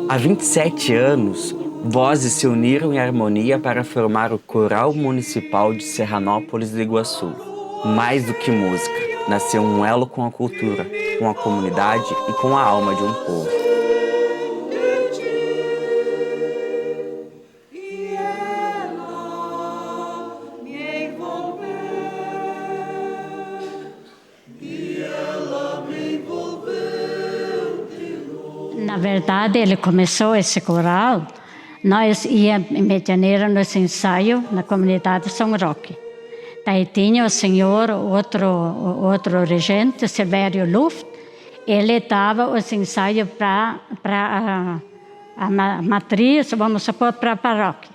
Há 27 anos, vozes se uniram em harmonia para formar o Coral Municipal de Serranópolis do Iguaçu. Mais do que música, nasceu um elo com a cultura, com a comunidade e com a alma de um povo. Na verdade, ele começou esse coral, nós íamos em Medianeira nos ensaios na comunidade São Roque. Daí tinha o senhor, outro regente, Silvério Luft, ele dava os ensaios para a matriz, vamos supor, para a paróquia.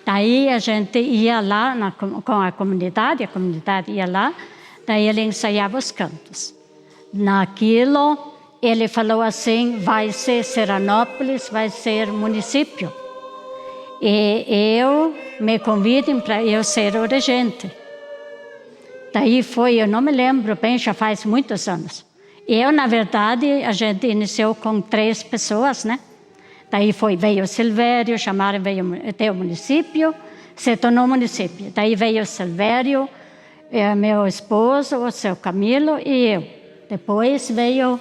Daí a gente ia lá com a comunidade ia lá, daí ele ensaiava os cantos. Naquilo, ele falou assim, vai ser Serranópolis, vai ser município. E eu me convidem para eu ser o regente. Daí foi, eu não me lembro bem, já faz muitos anos. Eu, na verdade, a gente iniciou com 3 pessoas, né? Daí veio o Silvério, veio o município, se tornou município. Daí veio o Silvério, meu esposo, o seu Camilo e eu. Depois veio...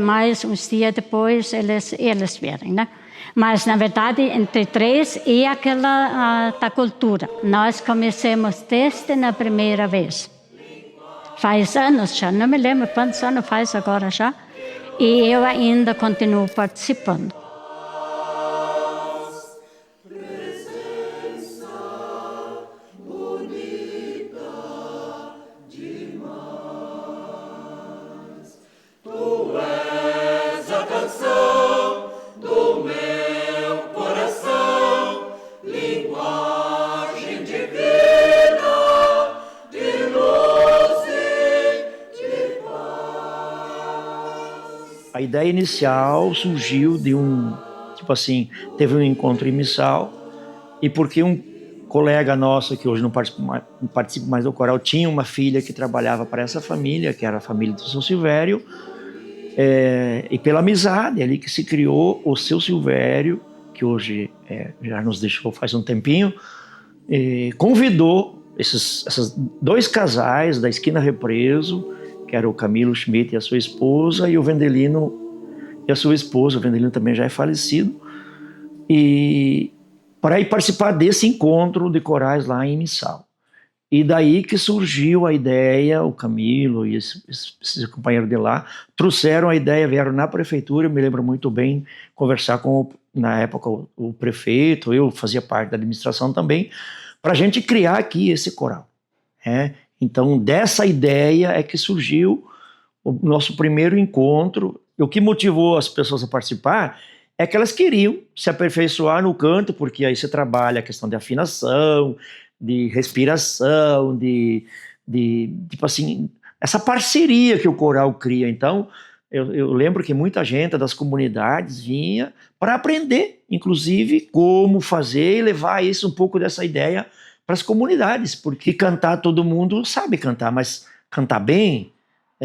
mais uns dias depois eles vieram, né? Mas, na verdade, entre 3 e aquela da cultura. Nós começamos desde na primeira vez. Faz anos já, não me lembro quantos anos faz agora já. E eu ainda continuo participando. A ideia inicial surgiu de teve um encontro em Missal, e porque um colega nosso, que hoje não participa mais do coral, tinha uma filha que trabalhava para essa família, que era a família do seu Silvério, e pela amizade ali que se criou o seu Silvério, que hoje já nos deixou faz um tempinho, convidou esses 2 casais da esquina Represo, que era o Camilo Schmidt e a sua esposa, e o Vendelino e a sua esposa. O Vendelino também já é falecido, e para ir participar desse encontro de corais lá em Missal. E daí que surgiu a ideia, o Camilo e esse companheiro de lá trouxeram a ideia, vieram na prefeitura, eu me lembro muito bem, conversar com, na época, o prefeito, eu fazia parte da administração também, para a gente criar aqui esse coral. Então, dessa ideia é que surgiu o nosso primeiro encontro. O que motivou as pessoas a participar é que elas queriam se aperfeiçoar no canto, porque aí você trabalha a questão de afinação, de respiração, tipo assim, essa parceria que o coral cria. Então, eu lembro que muita gente das comunidades vinha para aprender, inclusive, como fazer e levar isso, um pouco dessa ideia para as comunidades, porque cantar todo mundo sabe cantar, mas cantar bem,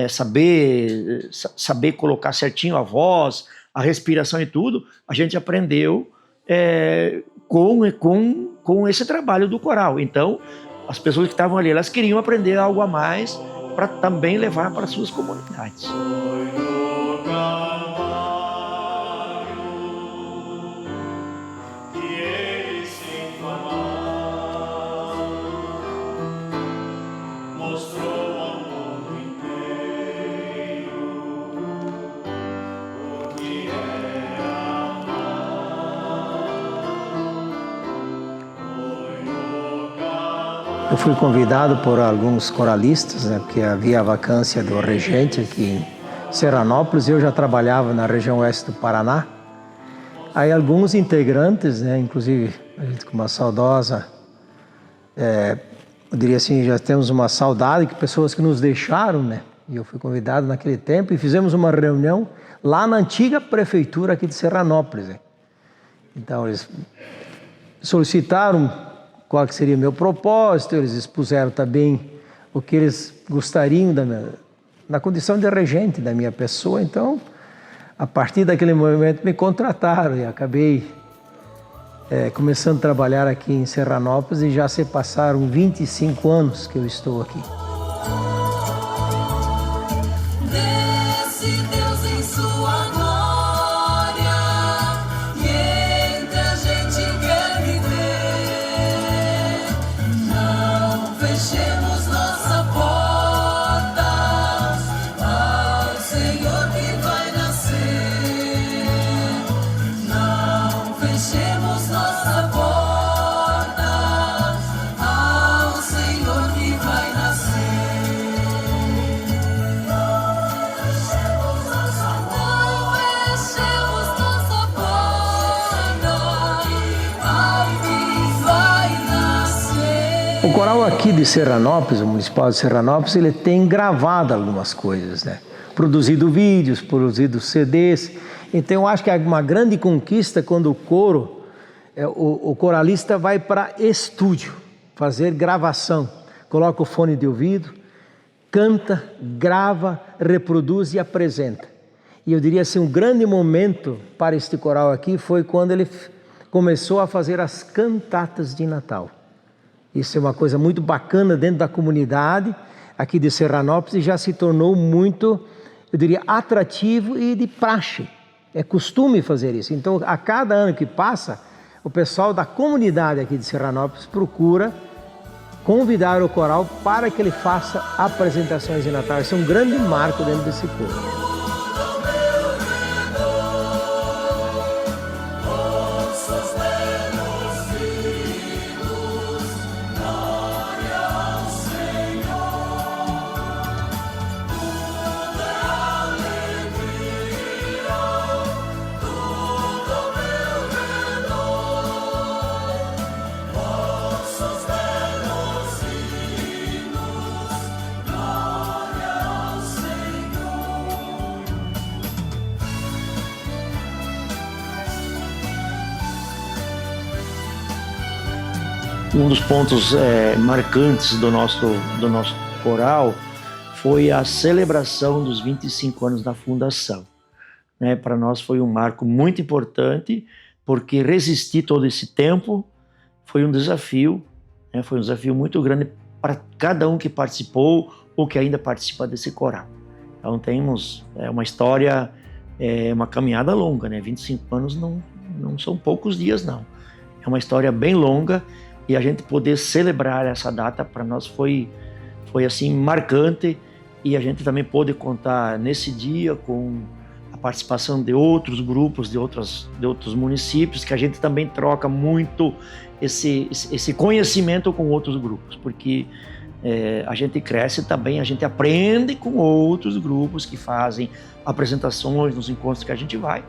saber colocar certinho a voz, a respiração e tudo, a gente aprendeu com esse trabalho do coral. Então, as pessoas que estavam ali, elas queriam aprender algo a mais para também levar para as suas comunidades. Eu fui convidado por alguns coralistas, né, porque havia a vacância do regente aqui em Serranópolis, e eu já trabalhava na região oeste do Paraná. Aí alguns integrantes, né, inclusive a gente com uma saudosa, eu diria assim, já temos uma saudade, que pessoas que nos deixaram, né? E eu fui convidado naquele tempo e fizemos uma reunião lá na antiga prefeitura aqui de Serranópolis. Né? Então eles solicitaram qual que seria o meu propósito, eles expuseram também o que eles gostariam na condição de regente da minha pessoa. Então, A partir daquele momento me contrataram e acabei começando a trabalhar aqui em Serranópolis e já se passaram 25 anos que eu estou aqui. Desce Deus em sua glória, e entre a gente quer viver. Não fechemos nossa porta ao Senhor que vai nascer. Não fechemos nossa porta ao Senhor que vai nascer. O coral aqui de Serranópolis, o Municipal de Serranópolis, ele tem gravado algumas coisas, né? Produzido vídeos, produzido CDs. Então eu acho que é uma grande conquista quando o coro, o coralista vai para estúdio, fazer gravação. Coloca o fone de ouvido, canta, grava, reproduz e apresenta. E eu diria assim, um grande momento para este coral aqui foi quando ele começou a fazer as cantatas de Natal. Isso é uma coisa muito bacana dentro da comunidade aqui de Serranópolis e já se tornou muito, eu diria, atrativo e de praxe. É costume fazer isso. Então, a cada ano que passa, o pessoal da comunidade aqui de Serranópolis procura convidar o coral para que ele faça apresentações de Natal. Isso é um grande marco dentro desse coro. Um dos pontos marcantes do nosso coral foi a celebração dos 25 anos da fundação. Né? Para nós foi um marco muito importante, porque resistir todo esse tempo foi um desafio, né? Foi um desafio muito grande para cada um que participou ou que ainda participa desse coral. Então temos uma história, uma caminhada longa, né? 25 anos não são poucos dias, não. É uma história bem longa. E a gente poder celebrar essa data para nós foi assim marcante, e a gente também pôde contar nesse dia com a participação de outros grupos, de outros municípios, que a gente também troca muito esse conhecimento com outros grupos, porque a gente cresce também, a gente aprende com outros grupos que fazem apresentações nos encontros que a gente vai.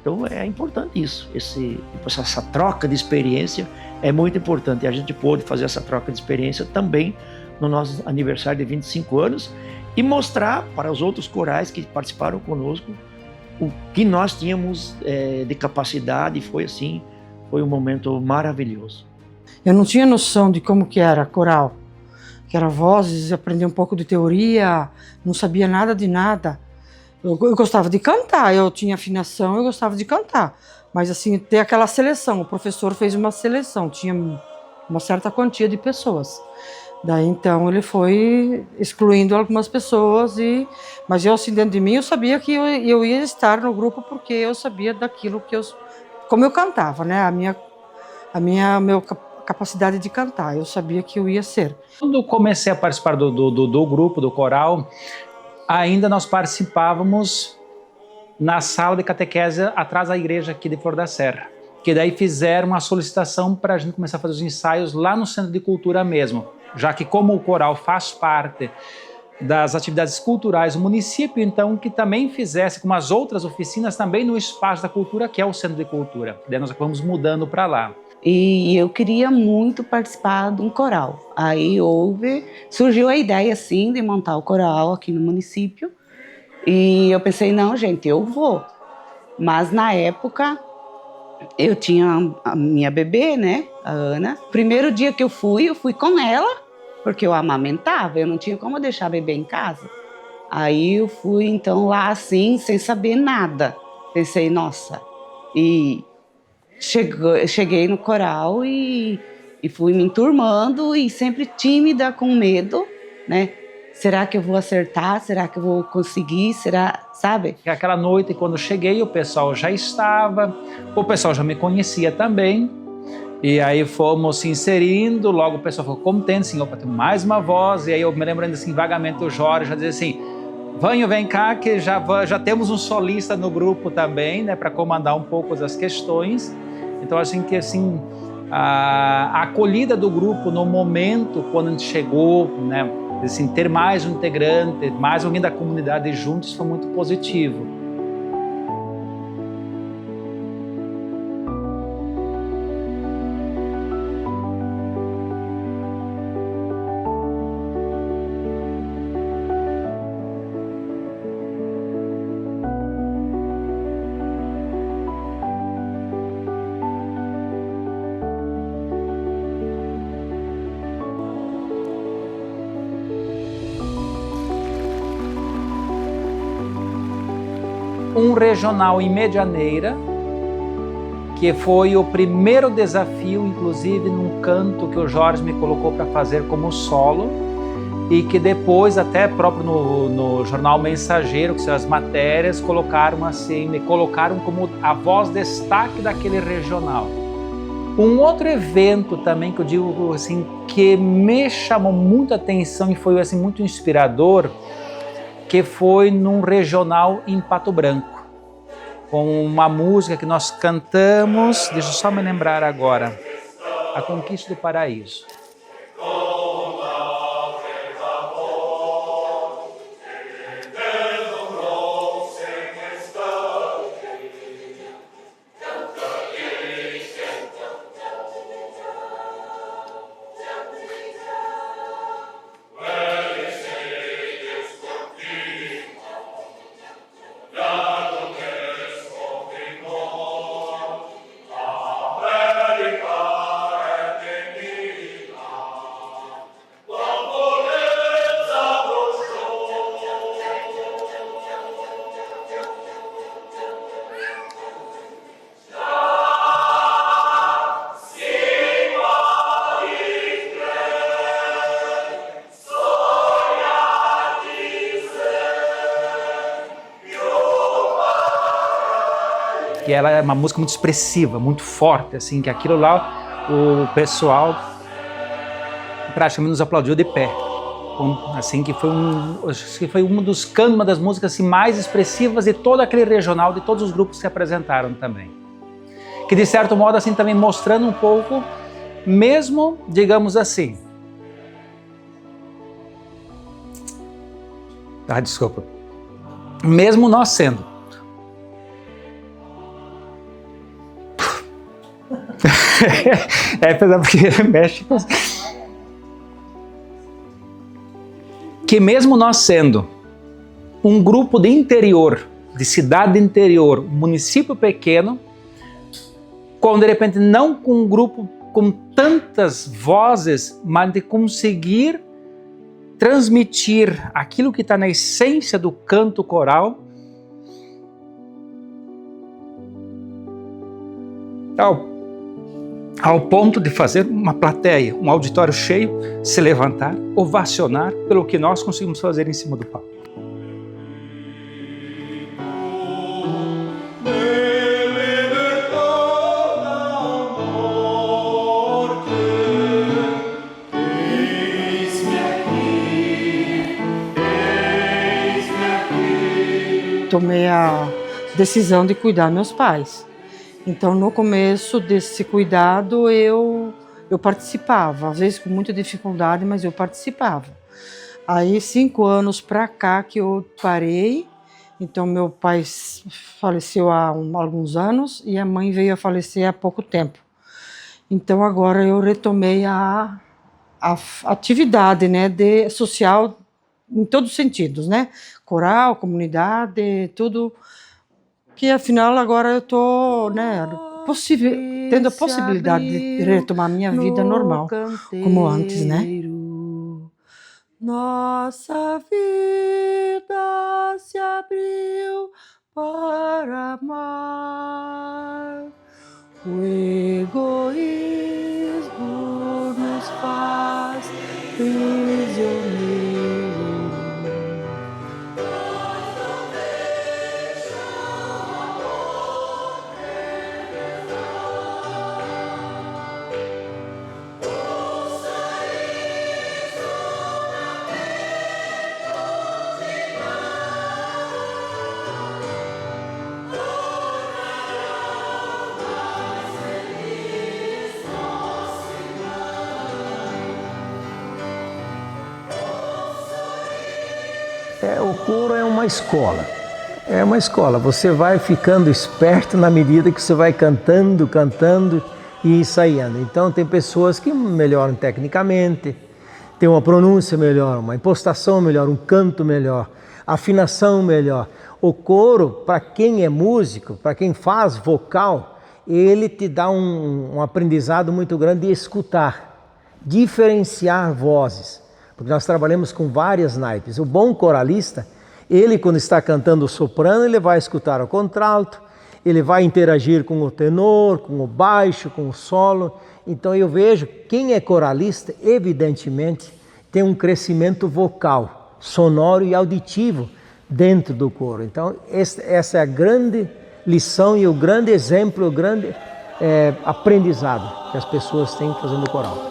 Então é importante isso, essa troca de experiência é muito importante. E a gente pôde fazer essa troca de experiência também no nosso aniversário de 25 anos e mostrar para os outros corais que participaram conosco o que nós tínhamos de capacidade. Foi um momento maravilhoso. Eu não tinha noção de como que era coral, que era vozes, aprendi um pouco de teoria, não sabia nada de nada. Eu gostava de cantar, eu tinha afinação, eu gostava de cantar. Mas assim, ter aquela seleção, o professor fez uma seleção, tinha uma certa quantia de pessoas. Daí então ele foi excluindo algumas pessoas, mas eu assim dentro de mim eu sabia que eu ia estar no grupo porque eu sabia daquilo como eu cantava, né? A minha capacidade de cantar, eu sabia que eu ia ser. Quando comecei a participar do grupo, do coral, ainda nós participávamos na sala de catequese atrás da igreja aqui de Flor da Serra, que daí fizeram uma solicitação para a gente começar a fazer os ensaios lá no Centro de Cultura mesmo, já que como o coral faz parte das atividades culturais do município, então que também fizesse com as outras oficinas também no espaço da cultura, que é o Centro de Cultura. Daí nós acabamos mudando para lá. E eu queria muito participar de um coral. Aí surgiu a ideia assim de montar o coral aqui no município. E eu pensei, não, gente, eu vou. Mas na época eu tinha a minha bebê, né, a Ana. Primeiro dia que eu fui com ela, porque eu amamentava, eu não tinha como deixar a bebê em casa. Aí eu fui, então, lá assim, sem saber nada. Pensei, nossa, e cheguei no coral e fui me enturmando e sempre tímida, com medo, né? Será que eu vou acertar? Será que eu vou conseguir? Será, sabe? Aquela noite, quando eu cheguei, o pessoal já estava, o pessoal já me conhecia também. E aí fomos se inserindo, logo o pessoal ficou contente, assim, opa, tem mais uma voz. E aí eu me lembro ainda assim, vagamente, o Jorge já dizia assim, Vanho, vem cá que já temos um solista no grupo também, né, para comandar um pouco das questões. Então assim que assim, a acolhida do grupo no momento, quando a gente chegou, né, assim, ter mais um integrante, mais alguém da comunidade juntos foi muito positivo. Um regional em Medianeira, que foi o primeiro desafio, inclusive num canto que o Jorge me colocou para fazer como solo, e que depois até próprio no jornal Mensageiro, que são as matérias, colocaram assim, me colocaram como a voz destaque daquele regional. Um outro evento também que eu digo assim, que me chamou muita atenção e foi assim, muito inspirador, que foi num regional em Pato Branco, com uma música que nós cantamos, deixa eu só me lembrar agora, A Conquista do Paraíso. Que ela é uma música muito expressiva, muito forte, assim, que aquilo lá o pessoal praticamente nos aplaudiu de pé, assim, que foi uma das músicas assim, mais expressivas de todo aquele regional, de todos os grupos que se apresentaram também, que de certo modo assim também mostrando um pouco, mesmo, digamos assim, desculpa, mesmo nós sendo porque mexe com... Que mesmo nós sendo um grupo de interior, de cidade interior, um município pequeno, com de repente não com um grupo com tantas vozes, mas de conseguir transmitir aquilo que está na essência do canto coral, ao ponto de fazer uma plateia, um auditório cheio, se levantar, ovacionar pelo que nós conseguimos fazer em cima do palco. Tomei a decisão de cuidar meus pais. Então, no começo desse cuidado, eu participava, às vezes com muita dificuldade, mas eu participava. Aí, 5 anos para cá que eu parei, então meu pai faleceu há alguns anos e a mãe veio a falecer há pouco tempo. Então, agora eu retomei a atividade, né, social em todos os sentidos, né? Coral, comunidade, tudo... que afinal agora eu estou, né, tendo a possibilidade de retomar minha vida normal, como antes, né? Nossa vida se abriu para amar. O egoísmo nos faz prisioneiros. O coro é uma escola. É uma escola. Você vai ficando esperto na medida que você vai cantando e ensaiando. Então tem pessoas que melhoram tecnicamente, tem uma pronúncia melhor, uma impostação melhor, um canto melhor, afinação melhor. O coro, para quem é músico, para quem faz vocal, ele te dá um aprendizado muito grande de escutar, diferenciar vozes. Porque nós trabalhamos com várias naipes. O bom coralista, ele quando está cantando o soprano, ele vai escutar o contralto, ele vai interagir com o tenor, com o baixo, com o solo. Então eu vejo, quem é coralista, evidentemente, tem um crescimento vocal, sonoro e auditivo dentro do coro. Então essa é a grande lição e o grande exemplo, o grande aprendizado que as pessoas têm fazendo coral.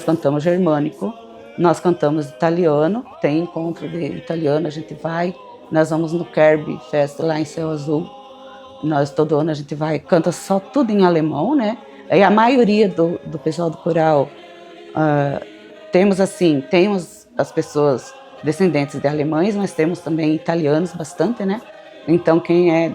Cantamos germânico, nós cantamos italiano, tem encontro de italiano, a gente vai, nós vamos no Kerb Festa lá em Céu Azul, nós todo ano a gente vai, canta só tudo em alemão, né? Aí a maioria do pessoal do coral, temos as pessoas descendentes de alemães, mas temos também italianos bastante, né? Então quem é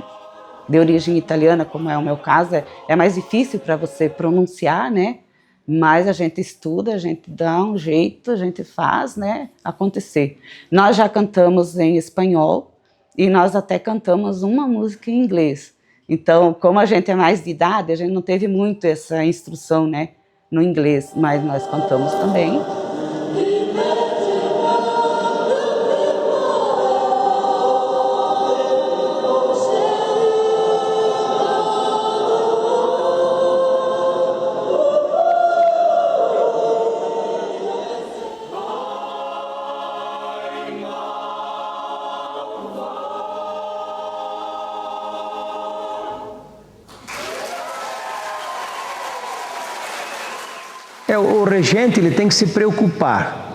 de origem italiana, como é o meu caso, é mais difícil para você pronunciar, né? Mas a gente estuda, a gente dá um jeito, a gente faz, né, acontecer. Nós já cantamos em espanhol e nós até cantamos uma música em inglês. Então, como a gente é mais de idade, a gente não teve muito essa instrução, né, no inglês, mas nós cantamos também. O regente ele tem que se preocupar.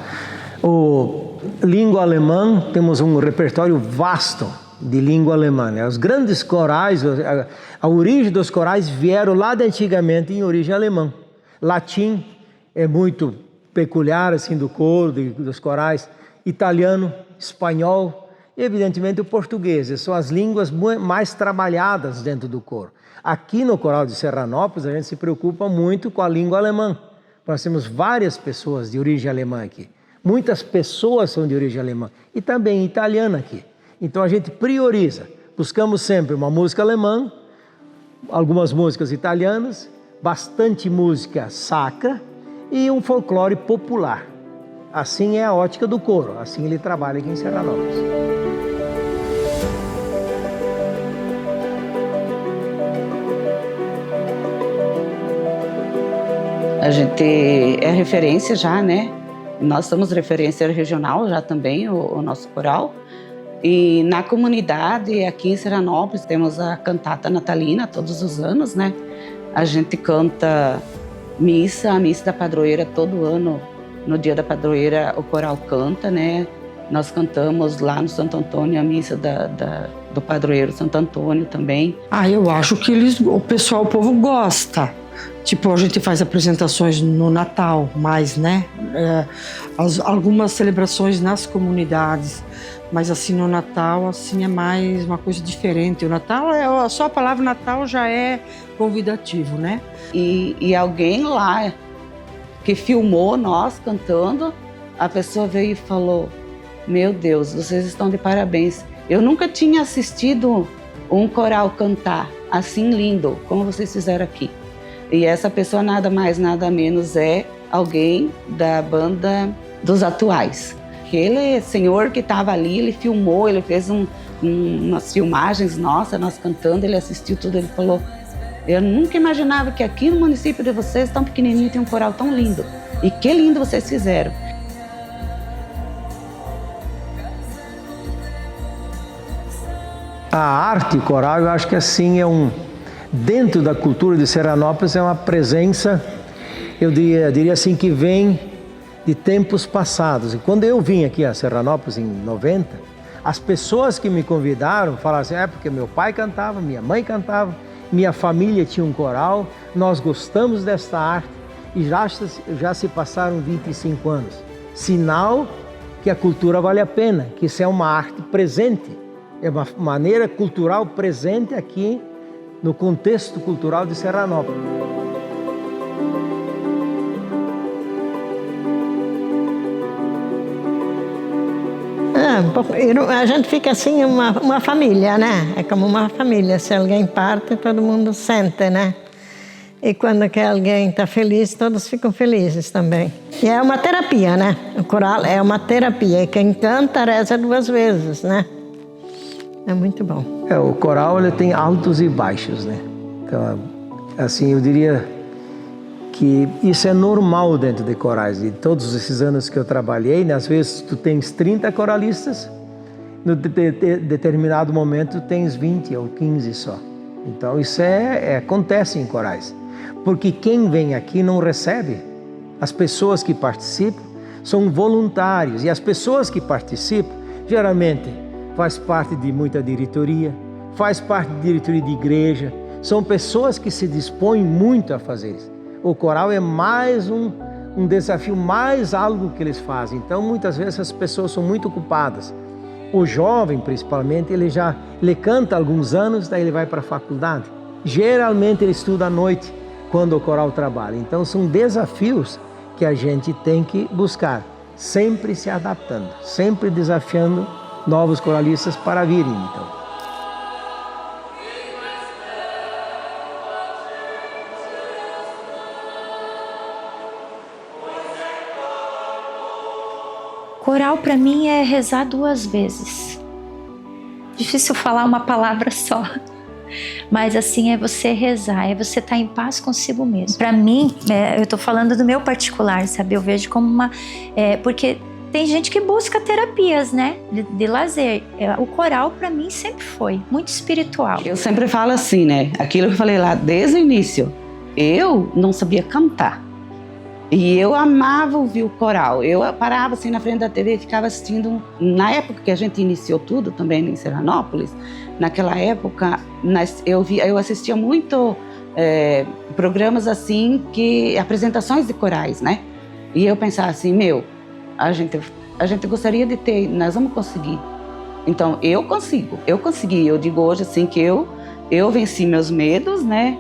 Língua alemã, temos um repertório vasto de língua alemã. Né? Os grandes corais, a origem dos corais vieram lá de antigamente em origem alemã. Latim é muito peculiar assim, do coro, dos corais. Italiano, espanhol, e evidentemente o português. São as línguas mais trabalhadas dentro do coro. Aqui no Coral de Serranópolis a gente se preocupa muito com a língua alemã. Nós temos várias pessoas de origem alemã aqui. Muitas pessoas são de origem alemã e também italiana aqui. Então a gente prioriza. Buscamos sempre uma música alemã, algumas músicas italianas, bastante música sacra e um folclore popular. Assim é a ótica do coro, assim ele trabalha aqui em Serranópolis. A gente é referência já, né? Nós somos referência regional já também, o nosso coral. E na comunidade, aqui em Serranópolis, temos a cantata natalina todos os anos, né? A gente canta a missa da padroeira todo ano. No dia da padroeira, o coral canta, né? Nós cantamos lá no Santo Antônio a missa do padroeiro Santo Antônio também. Eu acho que o povo gosta. Tipo, a gente faz apresentações no Natal, mais, né? Algumas celebrações nas comunidades, mas assim, no Natal, assim, é mais uma coisa diferente. O Natal, só a palavra Natal já é convidativo, né? E alguém lá que filmou nós cantando a pessoa veio e falou: meu Deus, vocês estão de parabéns. Eu nunca tinha assistido um coral cantar assim lindo, como vocês fizeram aqui. E essa pessoa nada mais, nada menos é alguém da banda dos Atuais. Aquele senhor que estava ali, ele filmou, ele fez umas filmagens, nossa, nós cantando, ele assistiu tudo, ele falou: eu nunca imaginava que aqui no município de vocês, tão pequenininho, tem um coral tão lindo. E que lindo vocês fizeram. A arte coral, eu acho que assim dentro da cultura de Serranópolis é uma presença, eu diria assim, que vem de tempos passados. E quando eu vim aqui a Serranópolis em 90, as pessoas que me convidaram falaram assim: porque meu pai cantava, minha mãe cantava, minha família tinha um coral, nós gostamos desta arte e já se passaram 25 anos. Sinal que a cultura vale a pena, que isso é uma arte presente, é uma maneira cultural presente aqui no contexto cultural de Serranópolis. A gente fica assim uma família, né? É como uma família. Se alguém parte, todo mundo sente, né? E quando que alguém está feliz, todos ficam felizes também. E é uma terapia, né? O coral é uma terapia. E quem canta reza 2 vezes, né? É muito bom. O coral ele tem altos e baixos, né? Então, assim, eu diria que isso é normal dentro de corais. E todos esses anos que eu trabalhei, né, às vezes tu tens 30 coralistas, no determinado momento tu tens 20 ou 15 só. Então isso acontece em corais. Porque quem vem aqui não recebe. As pessoas que participam são voluntários. E as pessoas que participam, geralmente, faz parte de muita diretoria, faz parte de diretoria de igreja. São pessoas que se dispõem muito a fazer isso. O coral é mais um desafio, mais algo que eles fazem. Então, muitas vezes as pessoas são muito ocupadas. O jovem, principalmente, ele canta há alguns anos, daí ele vai para a faculdade. Geralmente ele estuda à noite, quando o coral trabalha. Então, são desafios que a gente tem que buscar, sempre se adaptando, sempre desafiando novos coralistas para virem, então. Coral para mim é rezar 2 vezes. Difícil falar uma palavra só. Mas assim, é você rezar, é você estar em paz consigo mesmo. Para mim, eu tô falando do meu particular, sabe? Eu vejo como porque tem gente que busca terapias, né? De lazer. O coral para mim sempre foi muito espiritual. Eu sempre falo assim, né? Aquilo que eu falei lá desde o início. Eu não sabia cantar. E eu amava ouvir o coral. Eu parava assim na frente da TV e ficava assistindo. Na época que a gente iniciou tudo também em Serranópolis, naquela época eu assistia muito programas assim, apresentações de corais, né? E eu pensava assim, a gente gostaria de ter, nós vamos conseguir. Então eu consegui. Eu digo hoje assim que eu venci meus medos, né?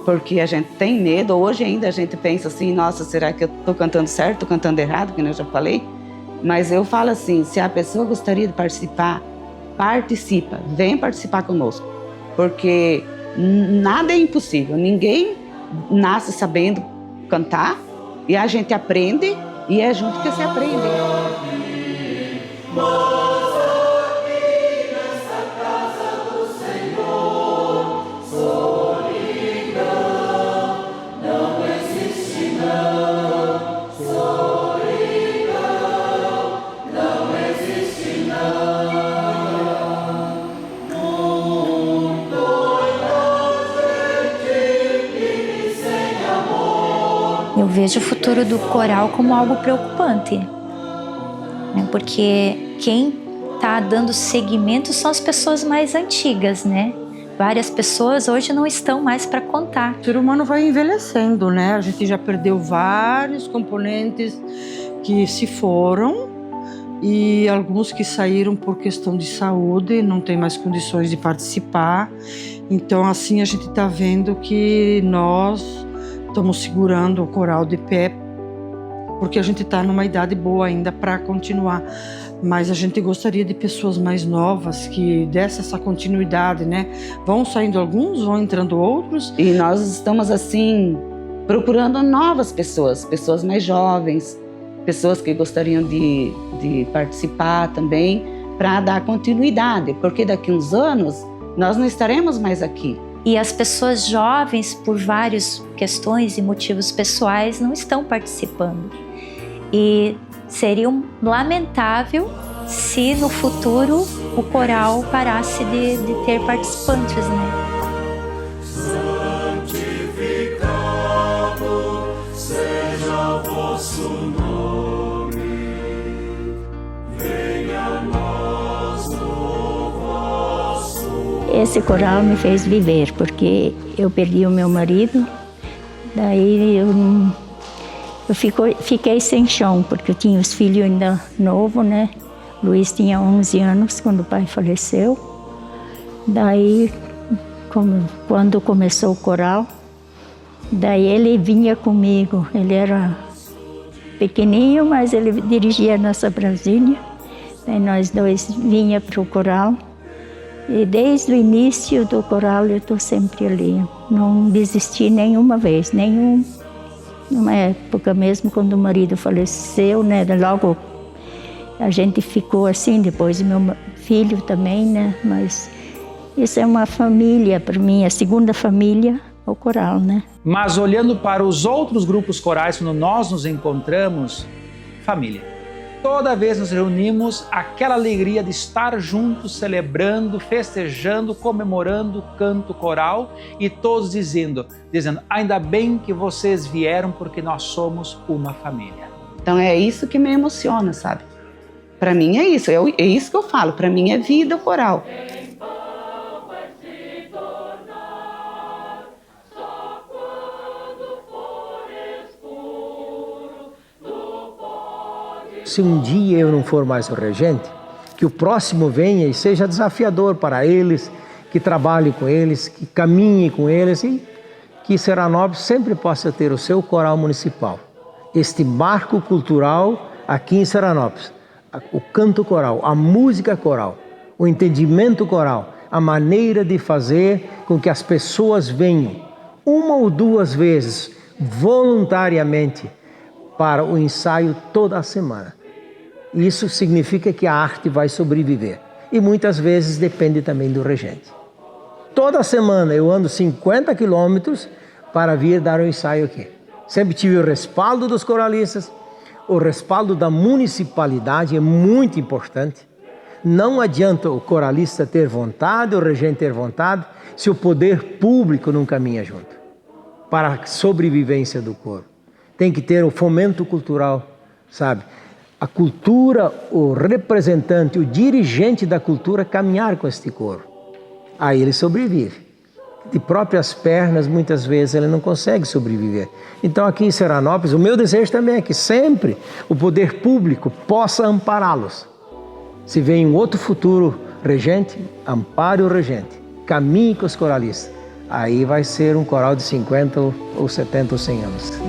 Porque a gente tem medo, hoje ainda a gente pensa assim, nossa, será que eu estou cantando certo, estou cantando errado, que eu já falei? Mas eu falo assim, se a pessoa gostaria de participar, participa, vem participar conosco. Porque nada é impossível, ninguém nasce sabendo cantar, e a gente aprende, e é junto que se aprende. Eu vejo o futuro do coral como algo preocupante, né? Porque quem está dando seguimento são as pessoas mais antigas, né? Várias pessoas hoje não estão mais para contar. O ser humano vai envelhecendo, né? A gente já perdeu vários componentes que se foram e alguns que saíram por questão de saúde, não tem mais condições de participar. Então, assim, a gente está vendo que nós estamos segurando o coral de pé porque a gente está numa idade boa ainda para continuar. Mas a gente gostaria de pessoas mais novas que dessem essa continuidade, né? Vão saindo alguns, vão entrando outros. E nós estamos assim procurando novas pessoas, pessoas mais jovens, pessoas que gostariam de participar também para dar continuidade, porque daqui uns anos nós não estaremos mais aqui. E as pessoas jovens, por várias questões e motivos pessoais, não estão participando. E seria lamentável se no futuro o coral parasse de ter participantes, né? Santificado seja o vosso nome, venha a nós o vosso. Esse coral me fez viver, porque eu perdi o meu marido, daí eu fiquei sem chão, porque eu tinha os filhos ainda novos, né? Luiz tinha 11 anos quando o pai faleceu. Daí, quando começou o coral, daí ele vinha comigo. Ele era pequenininho, mas ele dirigia a nossa Brasília. Daí nós dois vinha para o coral. E desde o início do coral eu estou sempre ali. Não desisti nenhuma vez, numa época mesmo quando o marido faleceu, né? Logo a gente ficou assim, depois meu filho também, né? Mas isso é uma família para mim, a segunda família, o coral, né? Mas olhando para os outros grupos corais, quando nós nos encontramos, família. Toda vez nos reunimos, aquela alegria de estar juntos, celebrando, festejando, comemorando o canto coral e todos dizendo, ainda bem que vocês vieram porque nós somos uma família. Então é isso que me emociona, sabe? Para mim é isso que eu falo, para mim é vida o coral. Se um dia eu não for mais o regente, que o próximo venha e seja desafiador para eles, que trabalhe com eles, que caminhe com eles e que Serranópolis sempre possa ter o seu coral municipal. Este marco cultural aqui em Serranópolis, o canto coral, a música coral, o entendimento coral, a maneira de fazer com que as pessoas venham uma ou duas vezes voluntariamente para o ensaio toda a semana. Isso significa que a arte vai sobreviver. E muitas vezes depende também do regente. Toda semana eu ando 50 quilômetros para vir dar um ensaio aqui. Sempre tive o respaldo dos coralistas, o respaldo da municipalidade é muito importante. Não adianta o coralista ter vontade, o regente ter vontade, se o poder público não caminha junto. Para a sobrevivência do coro. Tem que ter o fomento cultural, sabe? A cultura, o representante, o dirigente da cultura caminhar com este coro. Aí ele sobrevive. De próprias pernas, muitas vezes, ele não consegue sobreviver. Então aqui em Serranópolis, o meu desejo também é que sempre o poder público possa ampará-los. Se vem um outro futuro regente, ampare o regente. Caminhe com os coralistas. Aí vai ser um coral de 50 ou 70 ou 100 anos.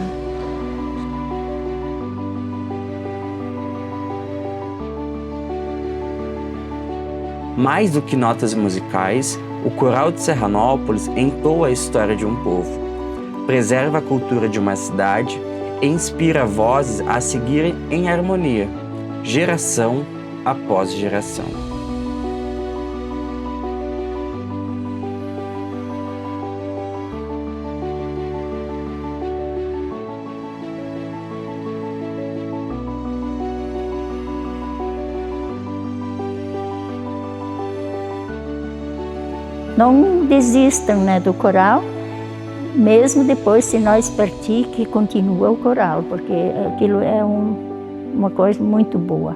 Mais do que notas musicais, o Coral de Serranópolis entoa a história de um povo, preserva a cultura de uma cidade e inspira vozes a seguirem em harmonia, geração após geração. Não desistam, né, do coral, mesmo depois se nós partir, que continua o coral, porque aquilo é uma coisa muito boa.